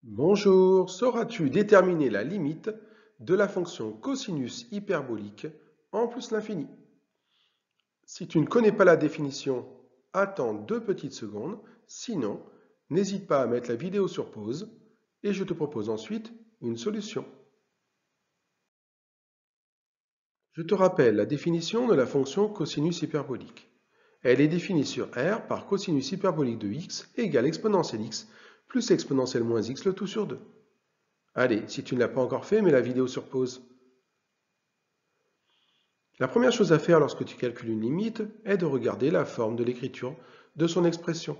Bonjour, sauras-tu déterminer la limite de la fonction cosinus hyperbolique en plus l'infini? Si tu ne connais pas la définition, attends 2 petites secondes, sinon n'hésite pas à mettre la vidéo sur pause et je te propose ensuite une solution. Je te rappelle la définition de la fonction cosinus hyperbolique. Elle est définie sur R par cosinus hyperbolique de x égale exponentielle x plus exponentielle moins x le tout sur 2. Allez, si tu ne l'as pas encore fait, mets la vidéo sur pause. La première chose à faire lorsque tu calcules une limite est de regarder la forme de l'écriture de son expression.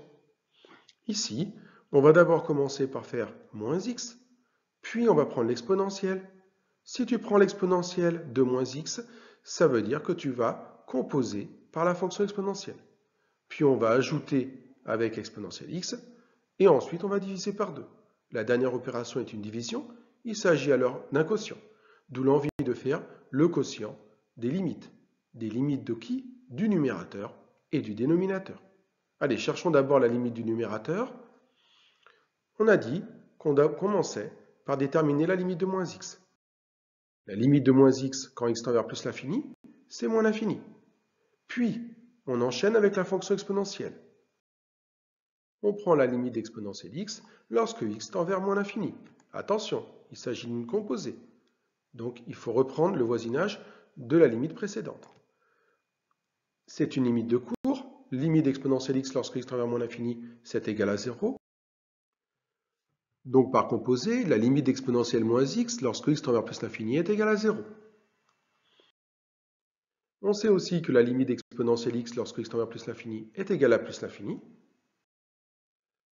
Ici, on va d'abord commencer par faire moins x, puis on va prendre l'exponentielle. Si tu prends l'exponentielle de moins x, ça veut dire que tu vas composer par la fonction exponentielle. Puis on va ajouter avec exponentielle x, et ensuite on va diviser par 2. La dernière opération est une division, il s'agit alors d'un quotient, d'où l'envie de faire le quotient des limites. Des limites de qui? Du numérateur et du dénominateur. Allez, cherchons d'abord la limite du numérateur. On a dit qu'on commençait par déterminer la limite de moins x. La limite de moins x quand x tend vers plus l'infini, c'est moins l'infini. Puis, on enchaîne avec la fonction exponentielle. On prend la limite d'exponentielle x lorsque x tend vers moins l'infini. Attention, il s'agit d'une composée. Donc, il faut reprendre le voisinage de la limite précédente. C'est une limite de cours. Limite d'exponentielle x lorsque x tend vers moins l'infini, c'est égal à 0. Donc, par composé, la limite d'exponentielle moins x lorsque x tend vers plus l'infini est égale à 0. On sait aussi que la limite d'exponentielle x lorsque x tend vers plus l'infini est égale à plus l'infini.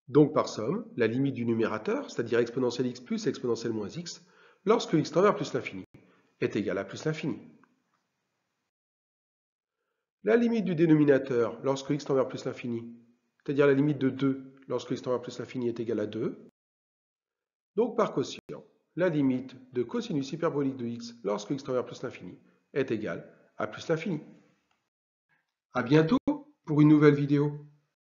Donc, par somme, la limite du numérateur, c'est-à-dire exponentielle x plus exponentielle moins x, lorsque x tend vers plus l'infini, est égale à plus l'infini. La limite du dénominateur, lorsque x tend vers plus l'infini, c'est-à-dire la limite de 2 lorsque x tend vers plus l'infini est égale à 2. Donc, par quotient, la limite de cosinus hyperbolique de x lorsque x tend vers plus l'infini est égale à plus l'infini. À bientôt pour une nouvelle vidéo.